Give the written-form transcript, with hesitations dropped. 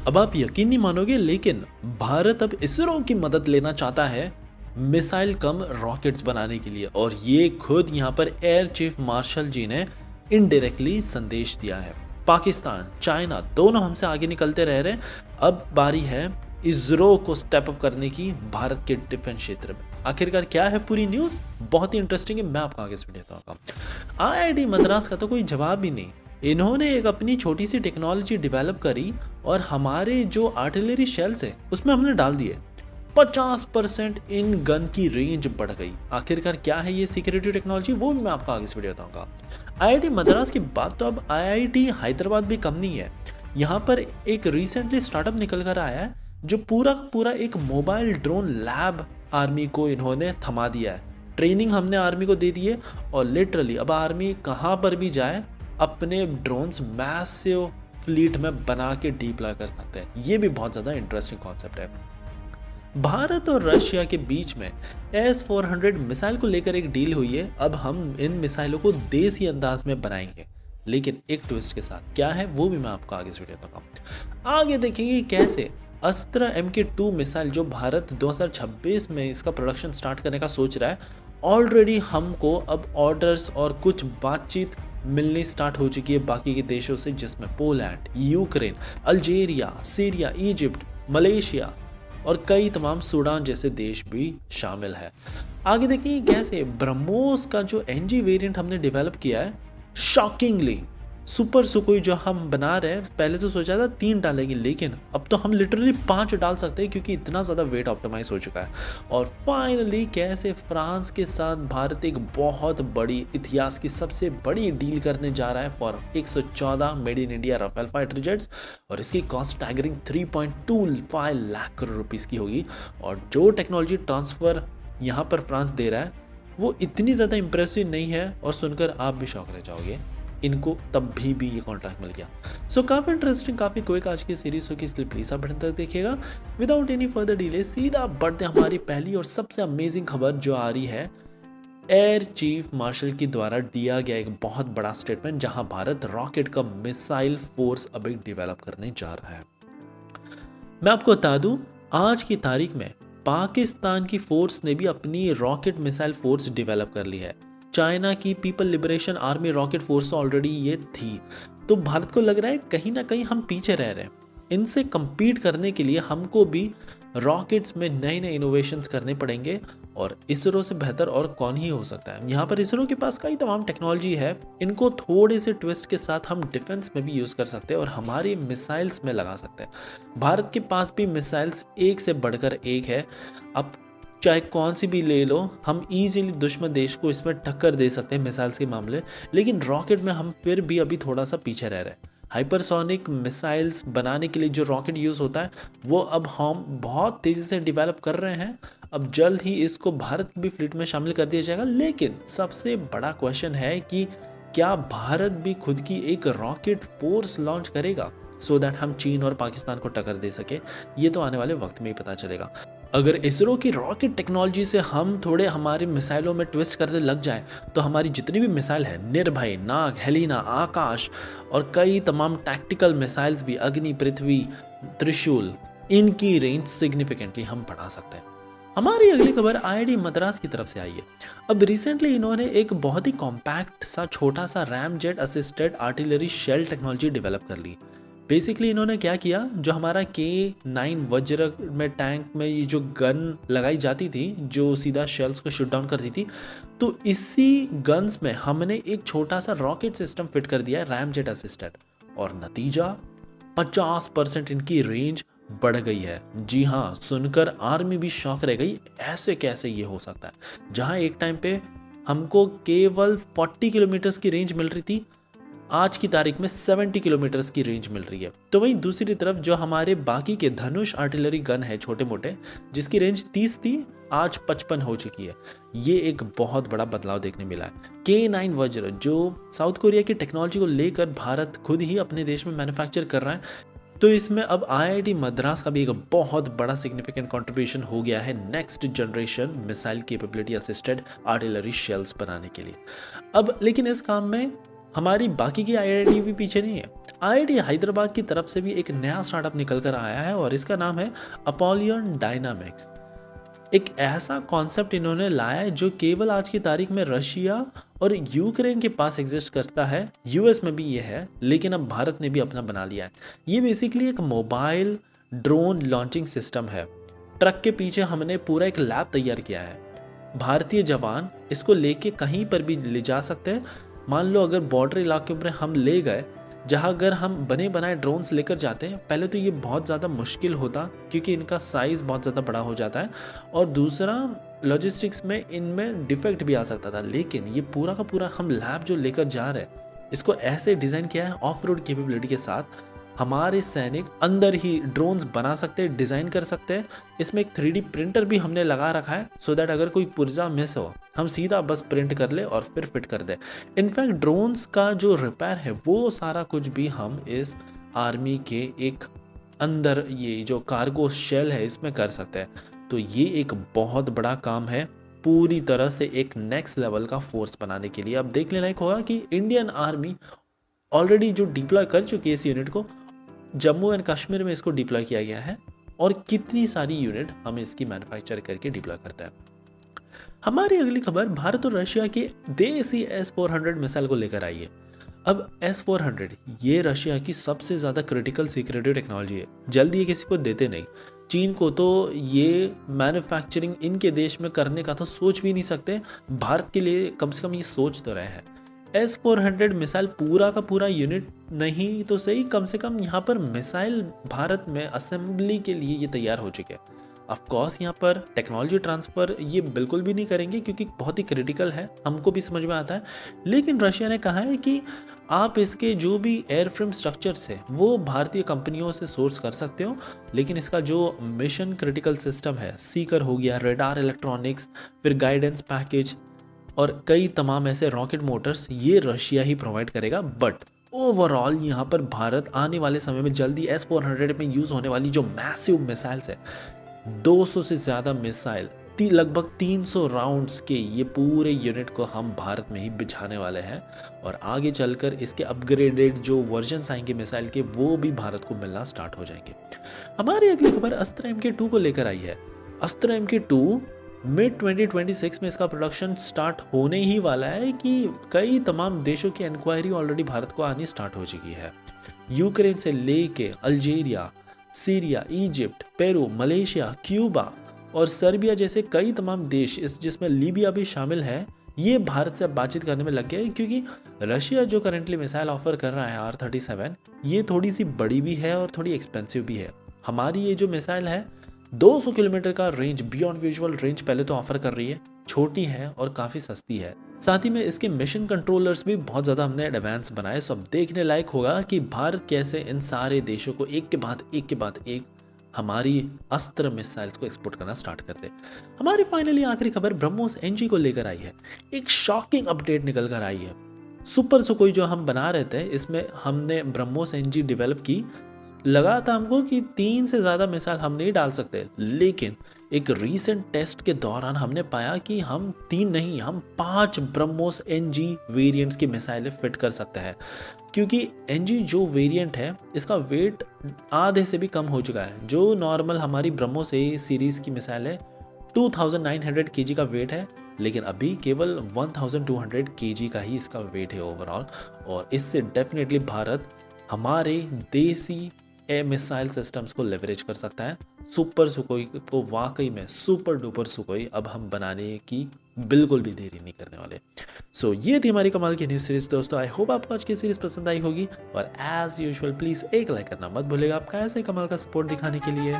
अब आप यकीन नहीं मानोगे, लेकिन भारत अब इसरो की मदद लेना चाहता है मिसाइल कम रॉकेट्स बनाने के लिए, और ये खुद यहाँ पर एयर चीफ मार्शल जी ने इनडायरेक्टली संदेश दिया है। पाकिस्तान, चाइना दोनों हमसे आगे निकलते रह रहे हैं, अब बारी है इसरो को स्टेप अप करने की भारत के डिफेंस क्षेत्र में। आखिरकार क्या है पूरी न्यूज़, बहुत ही इंटरेस्टिंग है, मैं आपको आगे से बताऊंगा। आईआईटी मद्रास का तो कोई जवाब ही नहीं। इन्होंने एक अपनी छोटी सी टेक्नोलॉजी डेवलप करी और हमारे जो आर्टिलरी शेल्स है उसमें हमने डाल दिए। 50% इन गन की रेंज बढ़ गई। आखिरकार क्या है ये सिक्योरिटी टेक्नोलॉजी, वो भी मैं आपको आगे से वीडियो बताऊंगा। आईआईटी मद्रास की बात तो अब आईआईटी हैदराबाद भी कम नहीं है। यहाँ पर एक रिसेंटली स्टार्टअप निकल कर आया है जो पूरा का पूरा एक मोबाइल ड्रोन लैब आर्मी को इन्होंने थमा दिया है। ट्रेनिंग हमने आर्मी को दे दी है और लिटरली अब आर्मी कहाँ पर भी जाए अपने ड्रोन्स मैसिव फ्लीट में बना के डिप्लॉय कर सकते हैं। ये भी बहुत ज़्यादा इंटरेस्टिंग कॉन्सेप्ट है। भारत और रशिया के बीच में S-400 मिसाइल को लेकर एक डील हुई है। अब हम इन मिसाइलों को देसी अंदाज में बनाएंगे, लेकिन एक ट्विस्ट के साथ। क्या है वो भी मैं आपको आगे इस वीडियो में बताऊंगा। आगे देखेंगे कैसे अस्त्र MK2 मिसाइल जो भारत 2026 में इसका प्रोडक्शन स्टार्ट करने का सोच रहा है, ऑलरेडी हमको अब ऑर्डर्स और कुछ बातचीत मिलनी स्टार्ट हो चुकी है बाकी के देशों से, जिसमें Poland, Ukraine, Algeria, Syria, Egypt, Malaysia और कई तमाम सूडान जैसे देश भी शामिल है। आगे देखिए कैसे ब्रह्मोस का जो NG वेरिएंट हमने डेवलप किया है, शॉकिंगली सुपर सुकोई जो हम बना रहे हैं, पहले तो सोचा था 3 डालेंगे, लेकिन अब तो हम लिटरली 5 डाल सकते हैं क्योंकि इतना ज़्यादा वेट ऑप्टिमाइज हो चुका है। और फाइनली कैसे फ्रांस के साथ भारत एक बहुत बड़ी इतिहास की सबसे बड़ी डील करने जा रहा है for 114 made in India Rafale fighter jets, और इसकी cost staggering 3.25 lakh crore rupees की होगी। और जो टेक्नोलॉजी ट्रांसफ़र यहाँ पर फ्रांस दे रहा है वो इतनी ज़्यादा इंप्रेसिव नहीं है, और सुनकर आप भी शौक रह जाओगे, इनको तब भी ये कॉन्ट्रैक्ट मिल गया। सो काफ़ी इंटरेस्टिंग, काफ़ी क्विक आज की सीरीज होगी, इसलिए प्लीज़ आप बटन तक देखिएगा। विदाउट एनी फर्दर डिले सीधा बढ़ते हमारी पहली और सबसे अमेजिंग खबर जो आ रही है एयर चीफ मार्शल के द्वारा दिया गया एक बहुत बड़ा स्टेटमेंट, जहां भारत रॉकेट का मिसाइल फोर्स अब एक डेवलप करने जा रहा है। मैं आपको बता दूं, आज की तारीख में पाकिस्तान की फोर्स ने भी अपनी रॉकेट मिसाइल फोर्स डेवलप कर ली है। चाइना की people liberation army rocket force तो ऑलरेडी ये थी, तो भारत को लग रहा है कहीं ना कहीं हम पीछे रह रहे हैं। इनसे compete करने के लिए हमको भी रॉकेट्स में नए नए इनोवेशंस करने पड़ेंगे, और इसरो से बेहतर और कौन ही हो सकता है। यहाँ पर इसरो के पास कई तमाम टेक्नोलॉजी है, इनको थोड़े से ट्विस्ट के साथ हम डिफेंस में भी यूज़ कर सकते हैं और हमारे मिसाइल्स में लगा सकते हैं। भारत के पास भी मिसाइल्स एक से बढ़कर एक है। अब चाहे कौन सी भी ले लो, हम इजीली दुश्मन देश को इसमें टक्कर दे सकते हैं मिसाइल्स के मामले, लेकिन रॉकेट में हम फिर भी अभी थोड़ा सा पीछे रह रहे हैं। हाइपरसोनिक मिसाइल्स बनाने के लिए जो रॉकेट यूज़ होता है वो अब हम बहुत तेज़ी से डेवलप कर रहे हैं। अब जल्द ही इसको भारत की भी फ्लीट में शामिल कर दिया जाएगा। लेकिन सबसे बड़ा क्वेश्चन है कि क्या भारत भी खुद की एक रॉकेट फोर्स लॉन्च करेगा सो दैट हम चीन और पाकिस्तान को टक्कर दे सके। ये तो आने वाले वक्त में ही पता चलेगा। अगर इसरो की रॉकेट टेक्नोलॉजी से हम थोड़े हमारे मिसाइलों में ट्विस्ट करने लग जाए तो हमारी जितनी भी मिसाइल है, निर्भय, नाग, हेलिना, आकाश और कई तमाम टैक्टिकल मिसाइल्स भी, अग्नि, पृथ्वी, त्रिशूल, इनकी रेंज सिग्निफिकेंटली हम बढ़ा सकते हैं। हमारी अगली खबर आईआईटी मद्रास की तरफ से आई है। अब रिसेंटली इन्होंने एक बहुत ही कॉम्पैक्ट सा छोटा सा ram jet assisted artillery shell technology develop कर ली। बेसिकली इन्होंने क्या किया, जो हमारा K9 वज्र में टैंक में ये जो गन लगाई जाती थी जो सीधा शेल्स को शूट डाउन करती थी, तो इसी गन्स में हमने एक छोटा सा रॉकेट सिस्टम फिट कर दिया है रैम जेट असिस्टेड, और नतीजा 50% इनकी रेंज बढ़ गई है। जी हाँ, सुनकर आर्मी भी शॉक रह गई, ऐसे कैसे ये हो सकता है। जहाँ एक टाइम पे हमको केवल 40 किलोमीटर्स की रेंज मिल रही थी, आज की तारीख में 70 किलोमीटर्स की रेंज मिल रही है। तो वहीं दूसरी तरफ जो हमारे बाकी के धनुष आर्टिलरी गन है छोटे मोटे, जिसकी रेंज 30 थी, आज 55 हो चुकी है। ये एक बहुत बड़ा बदलाव देखने मिला है। K9 वज्र जो साउथ कोरिया की टेक्नोलॉजी को लेकर भारत खुद ही अपने देश में मैन्युफैक्चर कर रहा है, तो इसमें अब आईआईटी मद्रास का भी एक बहुत बड़ा सिग्निफिकेंट कंट्रीब्यूशन हो गया है next generation missile capability assisted artillery shells बनाने के लिए। अब लेकिन इस काम में हमारी बाकी की आईआईटी भी पीछे नहीं है। आईआईटी हैदराबाद की तरफ से भी एक नया स्टार्टअप निकल कर आया है और इसका नाम है अपोलियन डायनामिक्स। एक ऐसा कॉन्सेप्ट इन्होंने लाया है जो केवल आज की तारीख में रशिया और यूक्रेन के पास एग्जिस्ट करता है, यूएस में भी ये है, लेकिन अब भारत ने भी अपना बना लिया है। ये बेसिकली एक मोबाइल ड्रोन लॉन्चिंग सिस्टम है। ट्रक के पीछे हमने पूरा एक लैब तैयार किया है। भारतीय जवान इसको लेके कहीं पर भी ले जा सकते हैं। मान लो अगर बॉर्डर इलाके में हम ले गए, जहाँ अगर हम बने बनाए ड्रोन्स लेकर जाते हैं, पहले तो ये बहुत ज़्यादा मुश्किल होता क्योंकि इनका साइज़ बहुत ज़्यादा बड़ा हो जाता है और दूसरा लॉजिस्टिक्स में इनमें डिफेक्ट भी आ सकता था। लेकिन ये पूरा का पूरा हम लैब जो लेकर जा रहे हैं, इसको ऐसे डिज़ाइन किया है ऑफ रोड कैपेबिलिटी के साथ। हमारे सैनिक अंदर ही ड्रोन्स बना सकते हैं, डिज़ाइन कर सकते हैं। इसमें एक 3D प्रिंटर भी हमने लगा रखा है सो दैट अगर कोई पुर्जा मिस हो हम सीधा बस प्रिंट कर ले और फिर फिट कर दे। इनफैक्ट ड्रोन्स का जो रिपेयर है वो सारा कुछ भी हम इस आर्मी के एक अंदर ये जो कार्गो शेल है इसमें कर सकते हैं। तो ये एक बहुत बड़ा काम है पूरी तरह से एक नेक्स्ट लेवल का फोर्स बनाने के लिए। अब देखने लायक होगा कि इंडियन आर्मी ऑलरेडी जो डिप्लॉय कर चुकी है इस यूनिट को, जम्मू एंड कश्मीर में इसको डिप्लॉय किया गया है और कितनी सारी यूनिट हम इसकी मैन्युफैक्चर करके डिप्लॉय करते हैं। हमारी अगली खबर भारत और रशिया के देसी S-400 मिसाइल को लेकर आई है। अब S-400 ये रशिया की सबसे ज़्यादा क्रिटिकल सीक्रेटिव टेक्नोलॉजी है, जल्दी ये किसी को देते नहीं। चीन को तो ये मैन्युफैक्चरिंग इनके देश में करने का तो सोच भी नहीं सकते, भारत के लिए कम से कम ये सोच तो रहे हैं। S-400 मिसाइल पूरा का पूरा यूनिट नहीं तो सही, कम से कम यहाँ पर मिसाइल भारत में असेंबली के लिए ये तैयार हो चुके हैं। ऑफकोर्स यहाँ पर टेक्नोलॉजी ट्रांसफ़र ये बिल्कुल भी नहीं करेंगे क्योंकि बहुत ही क्रिटिकल है, हमको भी समझ में आता है। लेकिन रशिया ने कहा है कि आप इसके जो भी एयरफ्रेम स्ट्रक्चर्स है वो भारतीय कंपनियों से सोर्स कर सकते हो, लेकिन इसका जो मिशन क्रिटिकल सिस्टम है, सीकर हो गया, रेडार इलेक्ट्रॉनिक्स, फिर गाइडेंस पैकेज और कई तमाम ऐसे रॉकेट मोटर्स, ये रशिया ही प्रोवाइड करेगा। बट ओवरऑल यहाँ पर भारत आने वाले समय में जल्दी S-400 में यूज़ होने वाली जो मैसिव मिसाइल्स है, 200 से ज़्यादा मिसाइल, लगभग 300 राउंड्स के ये पूरे यूनिट को हम भारत में ही बिछाने वाले हैं और आगे चलकर इसके अपग्रेडेड जो वर्जन्स आएंगे मिसाइल के वो भी भारत को मिलना स्टार्ट हो जाएंगे। हमारी अगली खबर अस्त्र MK2 को लेकर आई है। अस्त्र MK2 मिड 2026 में इसका प्रोडक्शन स्टार्ट होने ही वाला है कि कई तमाम देशों की इंक्वायरी ऑलरेडी भारत को आनी स्टार्ट हो चुकी है। यूक्रेन से लेके Algeria, Syria, Egypt, Peru, Malaysia, Cuba और सर्बिया जैसे कई तमाम देश, जिसमें लीबिया भी शामिल है, ये भारत से बातचीत करने में लग गए हैं क्योंकि रशिया जो करंटली मिसाइल ऑफर कर रहा है R-37, ये थोड़ी सी बड़ी भी है और थोड़ी एक्सपेंसिव भी है। हमारी ये जो मिसाइल है 200 किलोमीटर का रेंज, बियॉन्ड विजुअल रेंज पहले तो ऑफर कर रही है, छोटी है और काफ़ी सस्ती है। साथ ही में इसके मिशन कंट्रोलर्स भी बहुत ज़्यादा हमने एडवांस बनाए। सो अब देखने लायक होगा कि भारत कैसे इन सारे देशों को एक के बाद एक हमारी अस्त्र मिसाइल्स को एक्सपोर्ट करना स्टार्ट करते। हमारी फाइनली आखिरी खबर ब्रह्मोस NG को लेकर आई है। एक शॉकिंग अपडेट निकल कर आई है। सुपर सुकोई जो हम बना रहे थे, इसमें हमने ब्रह्मोस NG डेवलप की। लगा था हमको कि 3 से ज़्यादा मिसाइल हम नहीं डाल सकते, लेकिन एक रीसेंट टेस्ट के दौरान हमने पाया कि हम 3 नहीं, हम 5 ब्रह्मोस NG वेरिएंट्स की मिसाइलें फिट कर सकते हैं। क्योंकि NG जो वेरिएंट है इसका वेट आधे से भी कम हो चुका है। जो नॉर्मल हमारी ब्रह्मोस A सीरीज़ की मिसाइल है 2900 kg का वेट है, लेकिन अभी केवल 1200 kg का ही इसका वेट है ओवरऑल। और इससे डेफिनेटली भारत हमारे देसी मिसाइल सिस्टम्स को लेवरेज कर सकता है। सुपर सुकोई को वाकई में सुपर डुपर सुकोई अब हम बनाने की बिल्कुल भी देरी नहीं करने वाले। सो ये थी हमारी कमाल की न्यूज़ सीरीज दोस्तों। आई होप आपको आज की सीरीज पसंद आई होगी और एज यूजुअल प्लीज़ एक लाइक करना मत भूलिएगा आपका ऐसे कमाल का सपोर्ट दिखाने के लिए।